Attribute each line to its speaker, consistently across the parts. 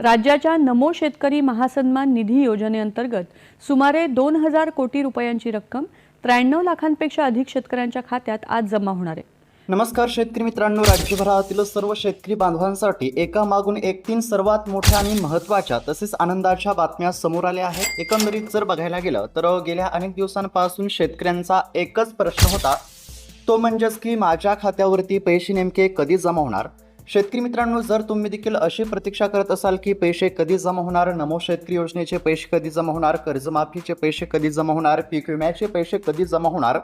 Speaker 1: राज्याच्या नमो शेतकरी महासन्मान निधी योजनेअंतर्गत सुमारे 2,000 कोटी रुपयांची रक्कम 93 लाखांपेक्षा अधिक शेतकऱ्यांच्या खात्यात आज जमा होणार आहे।
Speaker 2: नमस्कार शेतकरी मित्रांनो, राज्यभरातील सर्व शेतकरी बांधवांसाठी एकामागून एक 3 सर्वात मोठ्या आणि महत्त्वाच्या तसेच आनंदाच्या बातम्या समोर आल्या आहेत। एकंदरीत जर बघायला गेलं तर गेल्या अनेक दिवसांपासून शेतकऱ्यांचा एकच प्रश्न होता, तो म्हणजेच की माझ्या खात्यावरती पैसे नेमके कधी जमा होणार। शेतकरी मित्रांनो, जर तुम्ही देखील अशी प्रतीक्षा करत असाल की पैसे कधी जमा होणार, नमो शेतकरी योजनेचे पैसे कधी जमा होणार, कर्जमाफीचे पैसे कधी जमा होणार, पीक विम्याचे पैसे कधी जमा होणार,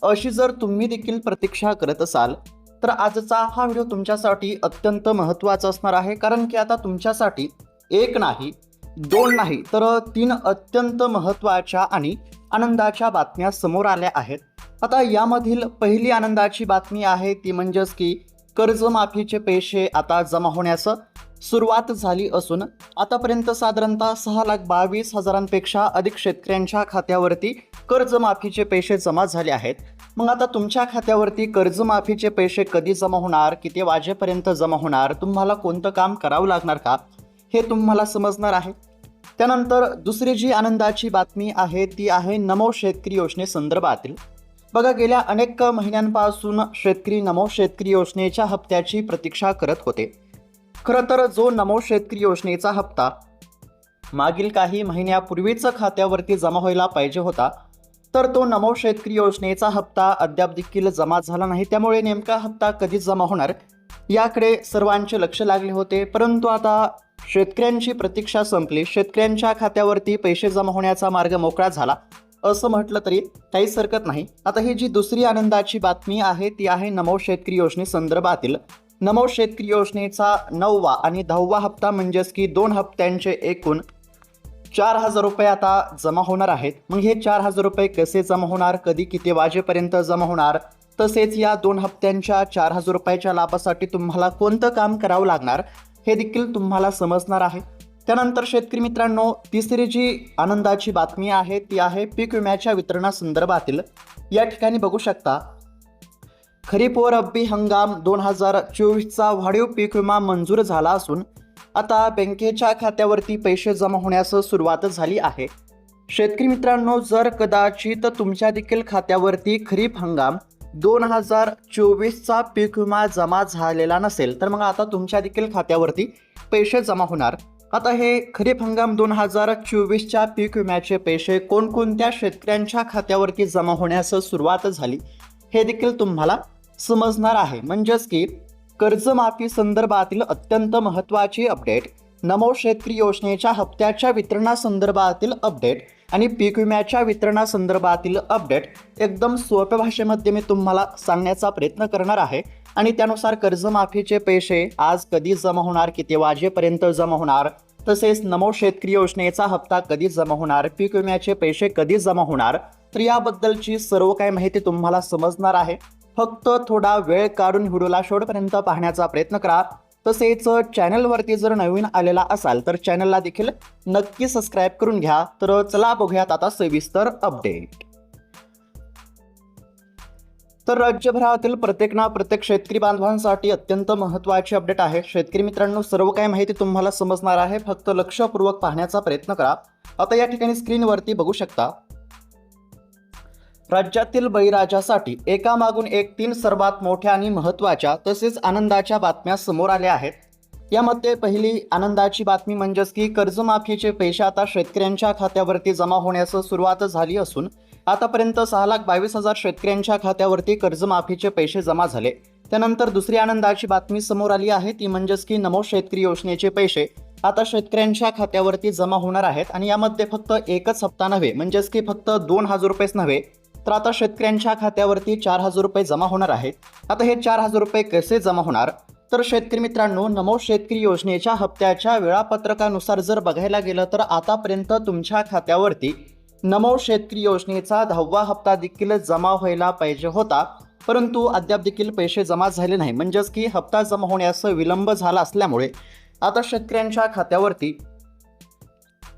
Speaker 2: अशी जर तुम्ही देखील प्रतीक्षा करत असाल तर आजचा हा व्हिडिओ तुमच्यासाठी अत्यंत महत्त्वाचा असणार आहे। कारण की आता तुमच्यासाठी एक नाही, दोन नाही तर 3 अत्यंत महत्त्वाच्या आणि आनंदाच्या बातम्या समोर आल्या आहेत। आता यामधील पहिली आनंदाची बातमी आहे ती म्हणजेच की कर्जमाफीचे पैसे आता जमा होण्यास सुरुवात झाली असून आतापर्यंत साधारणतः 6,22,000पेक्षा अधिक शेतकऱ्यांच्या खात्यावरती कर्जमाफीचे पैसे जमा झाले आहेत। मग आता तुमच्या खात्यावरती कर्जमाफीचे पैसे कधी जमा होणार, किती वाजेपर्यंत जमा होणार, तुम्हाला कोणतं काम करावं लागणार का, हे तुम्हाला समजणार आहे। त्यानंतर दुसरी जी आनंदाची बातमी आहे ती आहे नमो शेतकरी योजनेसंदर्भातील। बघा, गेल्या अनेक महिन्यांपासून शेतकरी नमो शेतकरी योजनेच्या हप्त्याची प्रतीक्षा करत होते। खरं तर जो नमो शेतकरी योजनेचा हप्ता मागील काही महिन्यापूर्वीच खात्यावरती जमा व्हायला पाहिजे होता, तर तो नमो शेतकरी योजनेचा हप्ता अद्याप देखील जमा झाला नाही। त्यामुळे नेमका हप्ता कधी जमा होणार याकडे सर्वांचे लक्ष लागले होते। परंतु आता शेतकऱ्यांची प्रतीक्षा संपली, शेतकऱ्यांच्या खात्यावरती पैसे जमा होण्याचा मार्ग मोकळा झाला असं म्हटलं तरी काहीच हरकत नाही। आता ही जी दुसरी आनंदाची बातमी आहे ती आहे नमो शेतकरी योजनेसंदर्भातील। नमो शेतकरी योजनेचा 9वा आणि 10वा हप्ता म्हणजेच की 2 हप्त्यांचे एकूण 4,000 रुपये आता जमा होणार आहेत। मग हे 4,000 रुपये कसे जमा होणार, कधी, किती वाजेपर्यंत जमा होणार, तसेच या 2 हप्त्यांच्या 4,000 रुपयाच्या लाभासाठी तुम्हाला कोणतं काम करावं लागणार हे देखील तुम्हाला समजणार आहे। त्यानंतर शेतकरी मित्रांनो, तिसरी जी आनंदाची बातमी आहे ती आहे पीक विम्याच्या वितरणासंदर्भातील। या ठिकाणी बघू शकता, खरीप व रब्बी हंगाम 2024चा वाढीव पीक विमा मंजूर झाला असून आता बँकेच्या खात्यावरती पैसे जमा होण्यास सुरुवात झाली आहे। शेतकरी मित्रांनो, जर कदाचित तुमच्या देखील खात्यावरती खरीप हंगाम 2024चा पीक विमा जमा झालेला नसेल तर मग आता तुमच्या देखील खात्यावरती पैसे जमा होणार। आता हे खरीप हंगाम 2024च्या पीक विम्याचे पैसे कोणकोणत्या शेतकऱ्यांच्या खात्यावरती जमा होण्यास सुरुवात झाली हे देखील तुम्हाला समजणार आहे। म्हणजेच की कर्जमाफी संदर्भातील अत्यंत महत्त्वाची अपडेट, नमो शेतकरी योजनेच्या हप्त्याच्या वितरणासंदर्भातील अपडेट आणि पीक विम्याच्या वितरणासंदर्भातील अपडेट एकदम सोप्या भाषेमध्ये मी तुम्हाला सांगण्याचा प्रयत्न करणार आहे। आणि त्यानुसार कर्जमाफीचे पैसे आज कधी जमा होणार, किती वाजेपर्यंत जमा होणार, तसेच नमो शेतकरी योजनेचा हप्ता कधी जमा होणार, पीक विम्याचे पैसे कधी जमा होणार, तर याबद्दलची सर्व काही माहिती तुम्हाला समजणार आहे। फक्त थोडा वेळ काढून व्हिडिओला शेवटपर्यंत पाहण्याचा प्रयत्न करा। तसेच चॅनलवरती जर नवीन आलेला असाल तर चॅनलला देखील नक्की सबस्क्राईब करून घ्या। तर चला बघूयात आता सविस्तर अपडेट। तर राज्यभरातील प्रत्येक शेतकरी बांधवांसाठी अत्यंत महत्त्वाची अपडेट आहे। शेतकरी मित्रांनो, सर्व काही माहिती तुम्हाला समजणार आहे, फक्त लक्षपूर्वक पाहण्याचा प्रयत्न करा। आता या ठिकाणी स्क्रीनवरती बघू शकता, राज्यातील बळीराजासाठी एकामागून एक 3 सर्वात मोठ्या आणि महत्त्वाच्या तसेच आनंदाच्या बातम्या समोर आल्या आहेत। यामध्ये पहिली आनंदाची बातमी म्हणजेच की कर्जमाफीचे पैसे आता शेतकऱ्यांच्या खात्यावरती जमा होण्यास सुरुवात झाली असून आतापर्यंत 6,22,000 शेतकऱ्यांच्या खात्यावरती कर्जमाफीचे पैसे जमा झाले। त्यानंतर दुसरी आनंदाची बातमी समोर आली आहे ती म्हणजेच की नमो शेतकरी योजनेचे पैसे आता शेतकऱ्यांच्या खात्यावरती जमा होणार आहेत। आणि यामध्ये फक्त एकच हप्ता नव्हे, म्हणजेच की फक्त 2,000 रुपयेच नव्हे तर आता शेतकऱ्यांच्या खात्यावरती 4,000 रुपये जमा होणार आहेत। आता हे 4,000 रुपये कसे जमा होणार, तर शेतकरी मित्रांनो, नमो शेतकरी योजनेच्या हप्त्याच्या वेळापत्रकानुसार जर बघायला गेलं तर आतापर्यंत तुमच्या खात्यावरती नमो शेतकरी योजनेचा 10वा हप्ता देखील जमा व्हायला पाहिजे होता, परंतु अद्याप देखील पैसे जमा झाले नाही। म्हणजेच की हप्ता जमा होण्यास विलंब झाला असल्यामुळे आता शेतकऱ्यांच्या खात्यावरती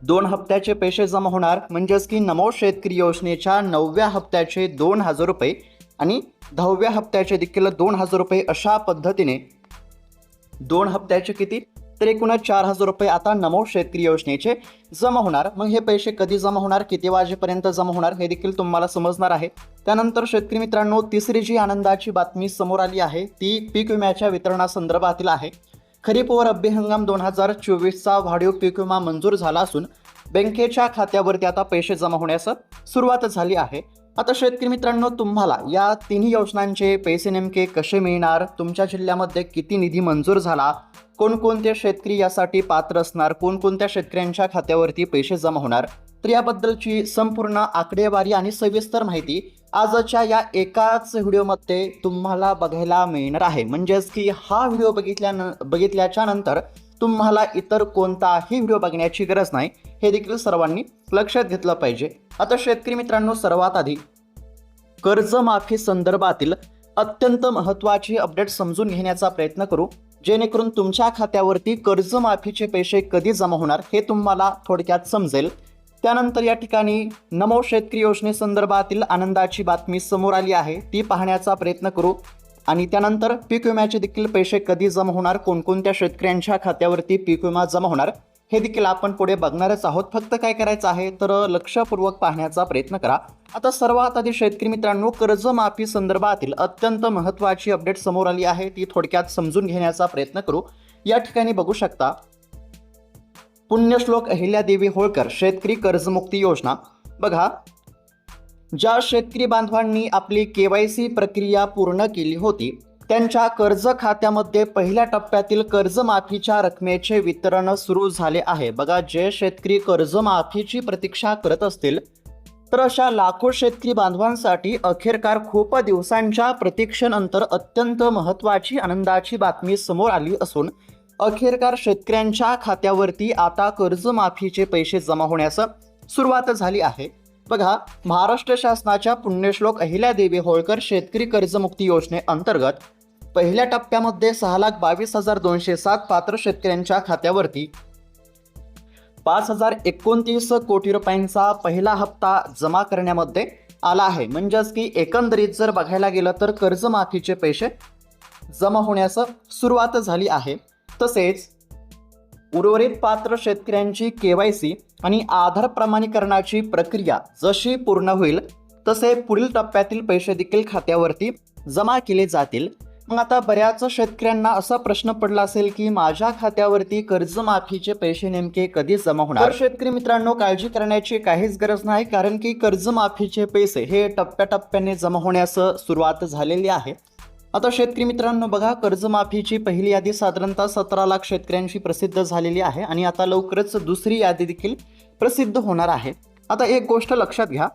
Speaker 2: 2 हप्त्याचे पैसे जमा होणार। म्हणजेच की नमो शेतकरी योजनेच्या 9व्या हप्त्याचे 2,000 रुपये आणि 10व्या हप्त्याचे देखील 2,000 रुपये अशा पद्धतीने 2 हप्त्याचे किती तर एकूणच 4,000 रुपये आता नमो शेतकरी योजनेचे जमा होणार. मग हे पैसे कधी जमा होणार, किती वाजेपर्यंत जमा होणार हे देखील तुम्हाला समजणार आहे. त्यानंतर शेतकरी मित्रांनो, तिसरी जी आनंदाची बातमी समोर आली आहे ती पीक विम्याच्या वितरणासंदर्भातील आहे. खरीप व रब्बी हंगाम 2024चा वाढीव पीक विमा मंजूर झाला असून बँकेच्या खात्यावरती आता पैसे जमा होण्यास सुरुवात झाली आहे. आता शेतकरी मित्रांनो, तुम्हाला या तिन्ही योजनांचे पैसे नेमके कसे मिळणार, तुमच्या जिल्ह्यामध्ये किती निधी मंजूर झाला, कोणकोणते शेतकरी यासाठी पात्र असणार, कोणकोणत्या शेतकऱ्यांच्या खात्यावरती पैसे जमा होणार, तर याबद्दलची संपूर्ण आकडेवारी आणि सविस्तर माहिती आजच्या या एकाच व्हिडिओमध्ये तुम्हाला बघायला मिळणार आहे. म्हणजेच की हा व्हिडिओ बघितल्याच्या नंतर तुम्हाला इतर कोणताही व्हिडिओ बघण्याची गरज नाही, हे देखील सर्वांनी लक्षात घेतलं पाहिजे. आता शेतकरी मित्रांनो, सर्वात आधी कर्जमाफी संदर्भातील अत्यंत महत्त्वाची अपडेट समजून घेण्याचा प्रयत्न करू, जेणेकरून तुमच्या खात्यावरती कर्जमाफीचे पैसे कधी जमा होणार हे तुम्हाला थोडक्यात समजेल. त्यानंतर या ठिकाणी नमो शेतकरी योजनेसंदर्भातील आनंदाची बातमी समोर आली आहे, ती पाहण्याचा प्रयत्न करू. आणि त्यानंतर पीक विम्याचे देखील पैसे कधी जमा होणार, कोणकोणत्या शेतकऱ्यांच्या खात्यावरती पीक विमा जमा होणार हे देखील आपण पुढे बघणारच आहोत. फक्त काय करायचं आहे तर लक्षपूर्वक पाहण्याचा प्रयत्न करा. आता सर्वात आधी शेतकरी मित्रांनो, कर्जमाफी संदर्भातील अत्यंत महत्त्वाची अपडेट समोर आली आहे, ती थोडक्यात समजून घेण्याचा प्रयत्न करू. या ठिकाणी बघू शकता, पुण्यश्लोक अहिल्यादेवी होळकर शेतकरी कर्जमुक्ती योजना. बघा, ज्या शेतकरी बांधवांनी आपली KYC प्रक्रिया पूर्ण केली होती त्यांच्या कर्ज खात्यामध्ये पहिल्या टप्प्यातील कर्जमाफीच्या रकमेचे वितरण सुरू झाले आहे. बघा, जे शेतकरी कर्जमाफीची प्रतीक्षा करत असतील तर अशा लाखो शेतकरी बांधवांसाठी अखेरकार खूप दिवसांच्या प्रतीक्षेनंतर अत्यंत महत्त्वाची आनंदाची बातमी समोर आली असून अखेरकार शेतकऱ्यांच्या खात्यावरती आता कर्जमाफीचे पैसे जमा होण्यास सुरुवात झाली आहे. बघा, महाराष्ट्र शासनाच्या पुण्यश्लोक अहिल्यादेवी होळकर शेतकरी कर्जमुक्ती योजनेअंतर्गत पहिल्या टप्प्यामध्ये 6,22,207 पात्र शेतकऱ्यांच्या खात्यावरती 5,029 कोटी रुपयांचा पहिला हप्ता जमा करण्यामध्ये आला आहे. म्हणजेच की एकंदरीत जर बघायला गेलं तर कर्जमाफीचे पैसे जमा होण्यास सुरुवात झाली आहे. तसेच उर्वरित पात्र शेतकऱ्यांची KYC आणि आधार प्रमाणीकरणाची प्रक्रिया जशी पूर्ण होईल तसे पुढील टप्प्यातील पैसे देखील खात्यावरती जमा केले जातील. मग आता बऱ्याच शेतकऱ्यांना असा प्रश्न पडला असेल की माझ्या खात्यावरती कर्जमाफीचे पैसे नेमके कधी जमा होणार. तर शेतकरी मित्रांनो, काळजी करण्याची काहीच गरज नाही, कारण की कर्जमाफीचे पैसे हे टप्प्याटप्प्याने जमा होण्यास सुरुवात झालेली आहे. आता शेतकरी मित्रांनो, बघा, कर्जमाफीची पहिली यादी साधारणतः 17 लाख शेतकऱ्यांची प्रसिद्ध झालेली आहे आणि आता लवकरच दुसरी यादी देखील प्रसिद्ध होणार आहे. आता एक गोष्ट लक्षात घ्या,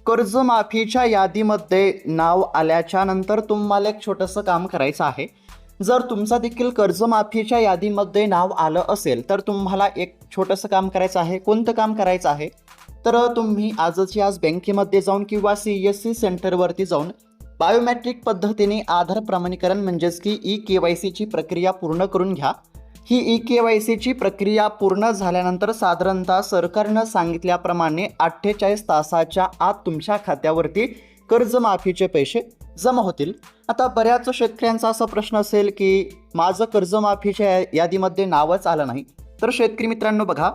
Speaker 2: कर्जमाफीच्या यादीमध्ये नाव आल्याच्या नंतर तुम्हाला एक छोटंसं काम करायचं आहे. जर तुमचा देखील कर्जमाफीच्या यादीमध्ये नाव आलं असेल तर तुम्हाला एक छोटंसं काम करायचं आहे. कोणतं काम करायचं आहे तर तुम्ही आजच्या आज बँकेमध्ये जाऊन किंवा CSC सेंटरवरती जाऊन बायोमेट्रिक पद्धतीने आधार प्रमाणीकरण म्हणजेच की eKYCची प्रक्रिया पूर्ण करून घ्या. ही eKYCची प्रक्रिया पूर्ण झाल्यानंतर साधारणतः सरकारनं सांगितल्याप्रमाणे 48 तासाच्या आत तुमच्या खात्यावरती कर्जमाफीचे पैसे जमा होतील. आता बऱ्याच शेतकऱ्यांचा असा प्रश्न असेल की माझं कर्जमाफीच्या यादीमध्ये नावच आलं नाही. तर शेतकरी मित्रांनो, बघा,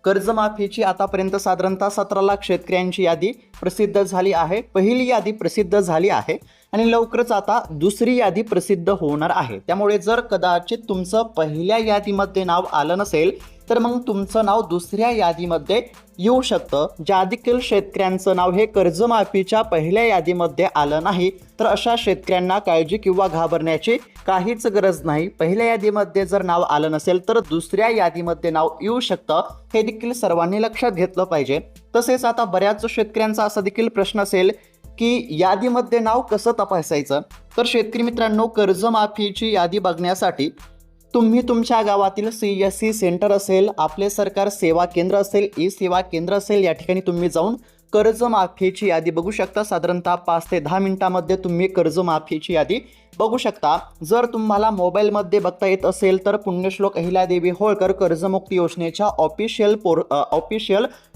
Speaker 2: कर्जमाफीची आतापर्यंत साधारणतः 17 लाख शेतकऱ्यांची यादी प्रसिद्ध झाली आहे. पहिली यादी प्रसिद्ध झाली आहे आणि लवकरच आता दुसरी यादी प्रसिद्ध होणार आहे. त्यामुळे जर कदाचित तुमचं पहिल्या यादीमध्ये नाव आलं नसेल तर मग तुमचं नाव दुसऱ्या यादीमध्ये येऊ शकतं. ज्या देखील शेतकऱ्यांचं नाव हे कर्जमाफीच्या पहिल्या यादीमध्ये आलं नाही तर अशा शेतकऱ्यांना काळजी किंवा घाबरण्याची काहीच गरज नाही. पहिल्या यादीमध्ये जर नाव आलं नसेल तर दुसऱ्या यादीमध्ये नाव येऊ शकतं, हे देखील सर्वांनी लक्षात घेतलं पाहिजे. तसेच आता बऱ्याच शेतकऱ्यांचा असा देखील प्रश्न असेल की यादीमध्ये नाव कसं तपासायचं. तर शेतकरी मित्रांनो, कर्जमाफीची यादी बघण्यासाठी तुम्ही तुमच्या गावातील CSC सेंटर असेल, आपले सरकार सेवा केंद्र असेल, ई सेवा केंद्र असेल, या ठिकाणी तुम्ही जाऊन कर्जमाफीची यादी बघू शकता. साधारणतः 5 ते 10 मिनिटांमध्ये तुम्ही कर्जमाफीची यादी बघू शकता. जर तुम्हाला मोबाईलमध्ये बघता येत असेल तर पुण्यश्लोक अहिल्यादेवी होळकर कर्जमुक्ती योजनेच्या ऑफिशियल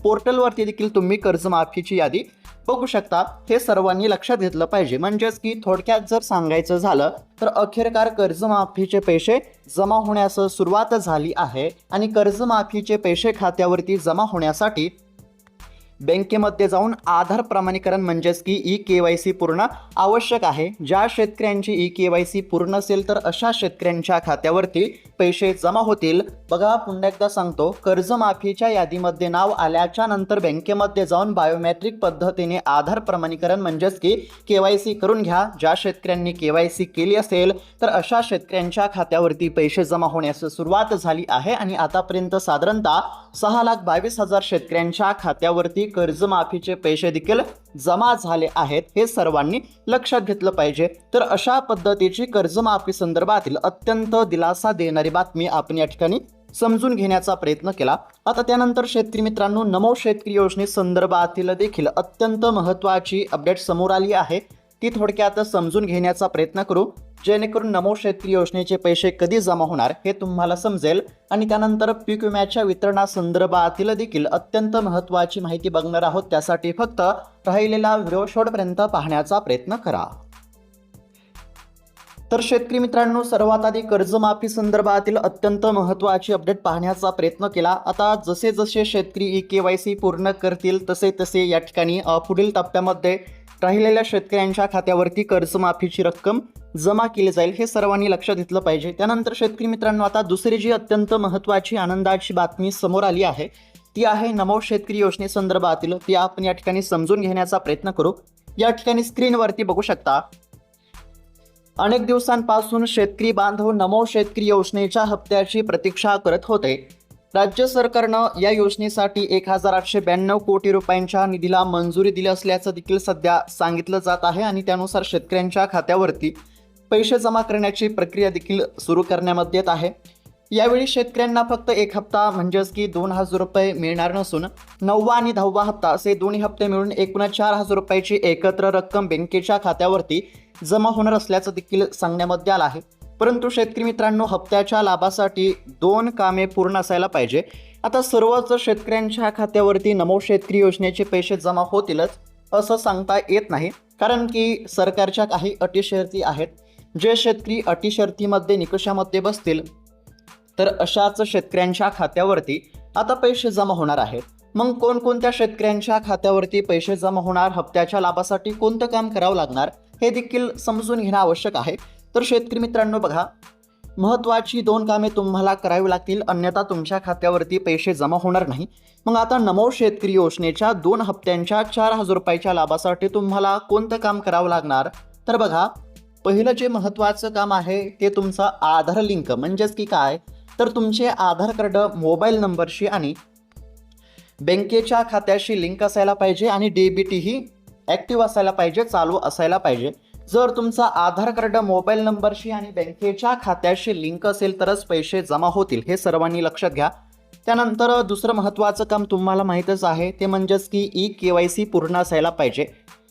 Speaker 2: पोर्टलवरती देखील तुम्ही कर्जमाफीची यादी बघू शकता. हे सर्वांनी लक्षात घेतलं पाहिजे. म्हणजेच की थोडक्यात जर सांगायचं झालं तर अखेरकार कर्जमाफीचे पैसे जमा होण्यास सुरुवात झाली आहे आणि कर्जमाफीचे पैसे खात्यावरती जमा होण्यासाठी बँकेमध्ये जाऊन आधार प्रमाणीकरण म्हणजेच की ई-KYC पूर्ण आवश्यक आहे. ज्या शेतकऱ्यांची ई-KYC पूर्ण असेल तर अशा शेतकऱ्यांच्या खात्यावरती पैसे जमा होतील. बघा, पुन्हा एकदा सांगतो, कर्जमाफीच्या यादीमध्ये नाव आल्याच्या नंतर बँकेमध्ये जाऊन बायोमेट्रिक पद्धतीने आधार प्रमाणीकरण म्हणजेच की KYC करून घ्या. ज्या शेतकऱ्यांनी KYC केली असेल तर अशा शेतकऱ्यांच्या खात्यावरती पैसे जमा होण्यास सुरुवात झाली आहे आणि आतापर्यंत साधारणतः 6,22,000 शेतकऱ्यांच्या खात्यावरती कर्जमाफीचे पैसे देखील जमा झाले आहेत. हे सर्वांनी लक्षात घेतलं पाहिजे. तर अशा पद्धतीची कर्जमाफी संदर्भातील अत्यंत दिलासा देणारी बातमी आपण या ठिकाणी समजून घेण्याचा प्रयत्न केला. आता त्यानंतर शेतकरी मित्रांनो, नमो शेतकरी योजनेसंदर्भातील देखील अत्यंत महत्त्वाची अपडेट समोर आली आहे. ती थोडक्यात समजून घेण्याचा प्रयत्न करू, जेणेकरून नमो शेतकरी योजनेचे पैसे कधी जमा होणार हे तुम्हाला समजेल. आणि त्यानंतर पीक विम्याच्या वितरणासंदर्भातील देखील अत्यंत महत्त्वाची माहिती बघणार आहोत. त्यासाठी फक्त राहिलेला व्हिडिओ शेवटपर्यंत पाहण्याचा प्रयत्न करा. तर शेतकरी मित्रांनो, सर्वात आधी कर्जमाफी संदर्भातील अत्यंत महत्त्वाची अपडेट पाहण्याचा प्रयत्न केला. आता जसे जसे शेतकरी ई-KYC पूर्ण करतील तसे तसे या ठिकाणी पुढील टप्प्यामध्ये राहिलेल्या शेतकऱ्यांच्या खात्यावरती कर्जमाफीची रक्कम जमा केली जाईल. हे सर्वांनी लक्षात घेतलं पाहिजे. त्यानंतर शेतकरी मित्रांनो, आता दुसरी जी अत्यंत महत्त्वाची आनंदाची बातमी समोर आली आहे ती आहे नमो शेतकरी योजनेसंदर्भातील. ती आपण या ठिकाणी समजून घेण्याचा प्रयत्न करू. या ठिकाणी स्क्रीनवरती बघू शकता, अनेक दिवसांपासून शेतकरी बांधव नमो शेतकरी योजनेच्या हप्त्याची प्रतीक्षा करत होते. राज्य सरकारनं या योजनेसाठी 1,892 कोटी रुपयांच्या निधीला मंजुरी दिली असल्याचं देखील सध्या सांगितलं जात आहे आणि त्यानुसार शेतकऱ्यांच्या खात्यावरती पैसे जमा करण्याची प्रक्रिया देखील सुरू करण्यामध्ये येत आहे. यावेळी शेतकऱ्यांना फक्त एक हप्ता म्हणजेच की 2,000 रुपये मिळणार नसून 9वा आणि 10वा हप्ता असे दोन्ही हप्ते मिळून एकूण 4,000 रुपयाची एकत्र रक्कम बँकेच्या खात्यावरती जमा होणार असल्याचं देखील सांगण्यामध्ये आलं आहे. परंतु शेतकरी मित्रांनो, हप्त्याच्या लाभासाठी 2 कामे पूर्ण असायला पाहिजे. आता सर्वच शेतकऱ्यांच्या खात्यावरती नमो शेतकरी योजनेचे पैसे जमा होतीलच असं सांगता येत नाही, कारण की सरकारच्या काही अटी शर्ती आहेत. जे शेतकरी अटी शर्तीमध्ये निकषामध्ये बसतील तर अशाच शेतकऱ्यांच्या खात्यावरती आता पैसे जमा होणार आहेत. मग कोणकोणत्या शेतकऱ्यांच्या खात्यावरती पैसे जमा होणार, हप्त्याच्या लाभासाठी कोणतं काम करावं लागणार हे देखील समजून घेणं आवश्यक आहे. तर शेतकरी मित्रांनो बघा, महत्त्वाची 2 कामे तुम्हाला करावी लागतील, अन्यथा तुमच्या खात्यावरती पैसे जमा होणार नाही. मग आता नमो शेतकरी योजनेच्या 2 हप्त्यांच्या 4,000 रुपयाच्या लाभासाठी तुम्हाला कोणतं काम करावं लागणार? तर बघा, पहिलं जे महत्त्वाचं काम आहे ते तुमचा आधार लिंक म्हणजेच की काय, तर तुमचे आधार कार्ड मोबाईल नंबरशी आणि बँकेच्या खात्याशी लिंक असायला पाहिजे आणि DBT ही ॲक्टिव्ह असायला पाहिजे, चालू असायला पाहिजे. जर तुमचा आधार कार्ड मोबाईल नंबरशी आणि बँकेच्या खात्याशी लिंक असेल तरच पैसे जमा होतील. हे सर्वांनी लक्षात घ्या. त्यानंतर दुसरं महत्त्वाचं काम तुम्हाला माहीतच आहे ते म्हणजेच की ई-KYC पूर्ण असायला पाहिजे.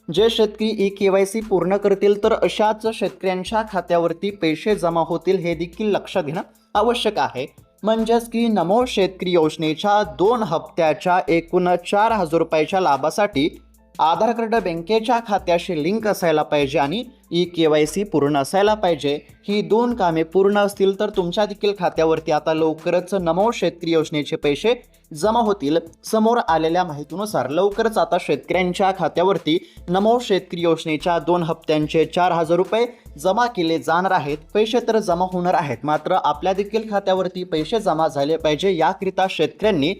Speaker 2: जे शेतकरी ई-KYC पूर्ण करतील तर अशाच शेतकऱ्यांच्या खात्यावरती पैसे जमा होतील. हे देखील लक्षात घेणं आवश्यक आहे. म्हणजेच की नमो शेतकरी योजनेच्या 2 हप्त्याच्या एकूण 4,000 रुपयाच्या लाभासाठी आधार कार्ड बँकेच्या खात्याशी लिंक असायला पाहिजे आणि ई-KYC पूर्ण असायला पाहिजे. ही 2 कामे पूर्ण असतील तर तुमच्या देखील खात्यावरती आता लवकरच नमो शेतकरी योजनेचे पैसे जमा होतील. समोर आलेल्या माहितीनुसार लवकरच आता शेतकऱ्यांच्या खात्यावरती नमो शेतकरी योजनेच्या 2 हप्त्यांचे 4,000 रुपये जमा केले जाणार आहेत. पैसे तर जमा होणार आहेत, मात्र आपल्या देखील खात्यावरती पैसे जमा झाले पाहिजे. याकरिता शेतकऱ्यांनी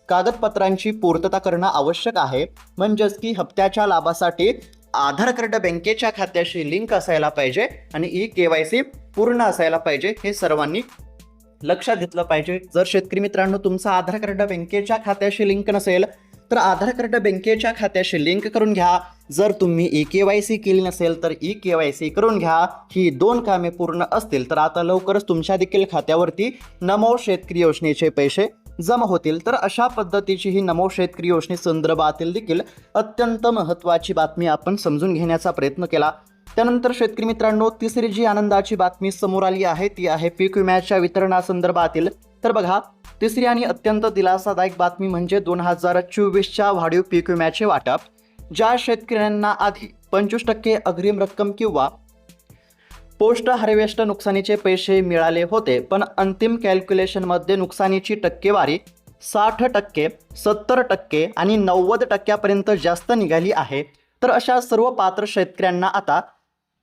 Speaker 2: कागदपत्रांची पूर्तता करणं आवश्यक आहे. म्हणजेच की हप्त्याच्या लाभासाठी आधार कार्ड बँकेच्या खात्याशी लिंक असायला पाहिजे आणि ई-KYC पूर्ण असायला पाहिजे. हे सर्वांनी लक्षात घेतलं पाहिजे. जर शेतकरी मित्रांनो तुमचा आधार कार्ड बँकेच्या खात्याशी लिंक नसेल तर आधार कार्ड बँकेच्या खात्याशी लिंक करून घ्या. जर तुम्ही ई-KYC केली नसेल तर ई-KYC करून घ्या. ही 2 कामे पूर्ण असतील तर आता लवकरच तुमच्या देखील खात्यावरती नमो शेतकरी योजनेचे पैसे जमा होतील. तर अशा पद्धतीची ही नमो शेतकरी योजनेसंदर्भातील देखील अत्यंत महत्त्वाची बातमी आपण समजून घेण्याचा प्रयत्न केला. त्यानंतर शेतकरी मित्रांनो, तिसरी जी आनंदाची बातमी समोर आली आहे ती आहे पीक विम्याच्या वितरणासंदर्भातील. तर बघा, तिसरी आणि अत्यंत दिलासादायक बातमी म्हणजे 2024च्या वाढीव पीक विम्याचे वाटप. ज्या शेतकऱ्यांना आधी 25% अग्रिम रक्कम किंवा पोस्ट हार्वेस्ट नुकसानीचे पैसे मिळाले होते, पण अंतिम कॅल्क्युलेशनमध्ये नुकसानीची टक्केवारी 60%, 70% आणि 90% जास्त निघाली आहे. तर अशा सर्व पात्र शेतकऱ्यांना आता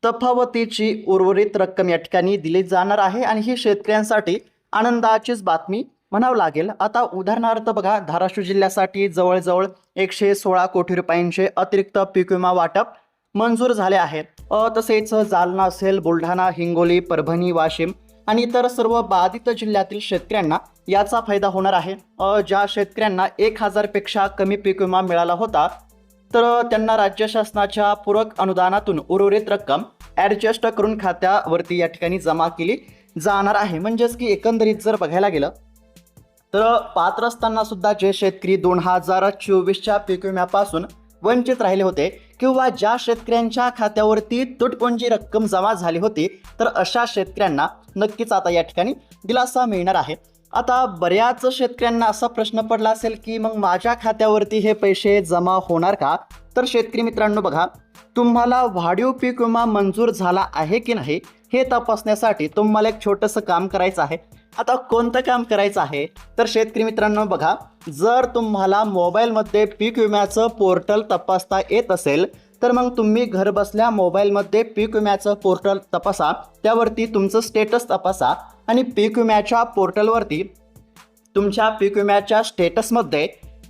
Speaker 2: तफावतीची उर्वरित रक्कम या ठिकाणी दिली जाणार आहे आणि ही शेतकऱ्यांसाठी आनंदाचीच बातमी म्हणावं लागेल. आता उदाहरणार्थ बघा, धाराशिव जिल्ह्यासाठी जवळजवळ 116 कोटी रुपयांचे अतिरिक्त पीक विमा वाटप मंजूर झाले आहेत. तसेच जालना असेल, बुलढाणा, हिंगोली, परभणी, वाशिम आणि इतर सर्व बाधित जिल्ह्यातील शेतकऱ्यांना याचा फायदा होणार आहे. ज्या शेतकऱ्यांना 1000 पेक्षा कमी पीक विमा मिळाला होता, तर त्यांना राज्य शासनाच्या पूरक अनुदानातून उर्वरित रक्कम ॲडजस्ट करून खात्यावरती या ठिकाणी जमा केली जाणार आहे. म्हणजेच की एकंदरीत जर बघायला गेलं तर पात्र असताना सुद्धा जे शेतकरी 2024च्या पीक विम्यापासून वंचित राहिले होते किंवा ज्या शेतकऱ्यांच्या खात्यावरती तुटपुंजी रक्कम जमा झाली होती, तर अशा शेतकऱ्यांना नक्कीच आता या ठिकाणी दिलासा मिळणार आहे. आता बऱ्याच शेतकऱ्यांना असा प्रश्न पडला असेल की मग माझ्या खात्यावरती हे पैसे जमा होणार का? तर शेतकरी मित्रांनो बघा, तुम्हाला वाढीव पीक विमा मंजूर झाला आहे की नाही हे तपासण्यासाठी तुम्हाला एक छोटंसं काम करायचं आहे. आता कोणतं काम करायचं आहे? तर शेतकरी मित्रांनो बघा, जर तुम्हाला मोबाईलमध्ये पीक विम्याचं पोर्टल तपासता येत असेल, तर मग तुम्ही घरबसल्या मोबाईलमध्ये पीक विम्याचं पोर्टल तपासा, त्यावरती तुमचं स्टेटस तपासा आणि पीक विम्याच्या पोर्टलवरती तुमच्या पीक विम्याच्या स्टेटसमध्ये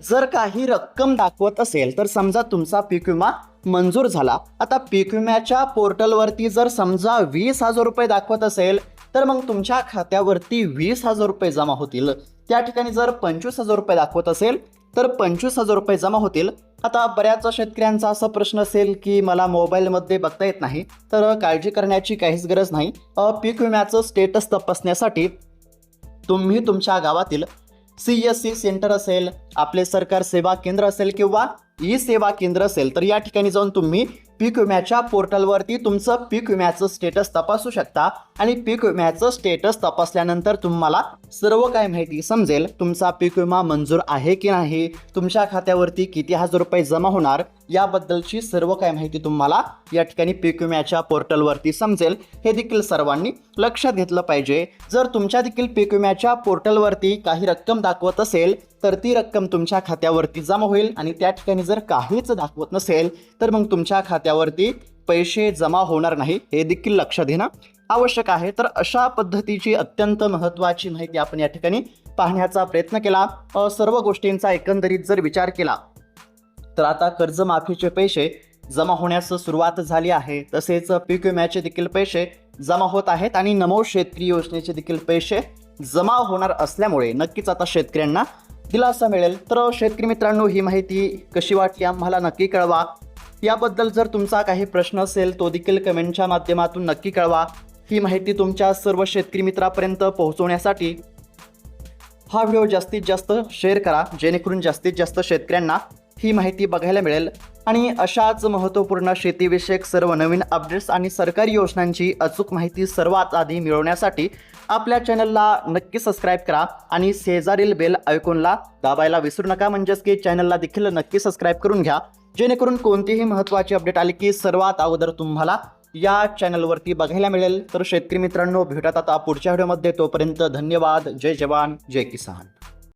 Speaker 2: जर काही रक्कम दाखवत असेल, तर समजा तुमचा पीक विमा मंजूर झाला. आता पीक विम्याच्या पोर्टलवरती जर समजा 20,000 रुपये दाखवत असेल, तर मग तुमच्या खात्यावरती 20,000 रुपये जमा होतील. त्या ठिकाणी जर 25,000 रुपये दाखवत असेल, तर 25,000 रुपये जमा होतील. आता बऱ्याच शेतकऱ्यांचा असा प्रश्न असेल की मला मोबाईलमध्ये बघता येत नाही, तर काळजी करण्याची काहीच गरज नाही. पीक विम्याचं स्टेटस तपासण्यासाठी तुम्ही तुमच्या गावातील CSC सेंटर असेल, आपले सरकार सेवा केंद्र असेल किंवा सेवा केंद्र असेल, तर या ठिकाणी जाऊन तुम्ही पीक विम्याच्या पोर्टलवरती तुमचं पीक विम्याचं स्टेटस तपासू शकता आणि पीक विम्याचं स्टेटस तपासल्यानंतर तुम्हाला सर्व काय माहिती समजेल. तुमचा पीक विमा मंजूर आहे की नाही, तुमच्या खात्यावरती किती हजार रुपये जमा होणार, याबद्दलची सर्व काय माहिती तुम्हाला या ठिकाणी पीक विम्याच्या पोर्टलवरती समजेल. हे देखील सर्वांनी लक्षात घेतलं पाहिजे. जर तुमच्या देखील पीक विम्याच्या पोर्टलवरती काही रक्कम दाखवत असेल, तर ती रक्कम तुमच्या खात्यावरती जमा होईल आणि त्या ठिकाणी जर काहीच दाखवत नसेल, तर मग तुमच्या खात्यावरती पैसे जमा होणार नाही. हे देखील लक्षात घेणं आवश्यक आहे. तर अशा पद्धतीची अत्यंत महत्त्वाची माहिती आपण या ठिकाणी पाहण्याचा प्रयत्न केला. सर्व गोष्टींचा एकंदरीत जर विचार केला तर आता कर्जमाफीचे पैसे जमा होण्यास सुरुवात झाली आहे. तसेच पीक विम्याचे देखील पैसे जमा होत आहेत आणि नमो शेतकरी योजनेचे देखील पैसे जमा होणार असल्यामुळे नक्कीच आता शेतकऱ्यांना दिलासा मिळेल. तर शेतकरी मित्रांनो, ही माहिती कशी वाटली आम्हाला नक्की कळवा. याबद्दल जर तुमचा काही प्रश्न असेल तो देखील कमेंटच्या माध्यमातून नक्की कळवा. ही माहिती तुमच्या सर्व शेतकरी मित्रापर्यंत पोहोचवण्यासाठी हा व्हिडिओ जास्तीत जास्त शेअर करा, जेणेकरून जास्तीत जास्त शेतकऱ्यांना ही माहिती बघायला मिळेल. आणि अशाच महत्त्वपूर्ण शेतीविषयक सर्व नवीन अपडेट्स आणि सरकारी योजनांची अचूक माहिती सर्वात आधी मिळवण्यासाठी आपल्या चॅनलला नक्की सबस्क्राईब करा आणि शेजारील बेल आयकॉनला दाबायला विसरू नका. म्हणजेच की चॅनलला देखील नक्की सबस्क्राईब करून घ्या, जेणेकरून कोणतीही महत्त्वाची अपडेट आली की सर्वात अगोदर तुम्हाला या चॅनलवरती बघायला मिळेल. तर शेतकरी मित्रांनो, भेटत आता पुढच्या व्हिडिओमध्ये. तोपर्यंत धन्यवाद. जय जवान, जय किसान.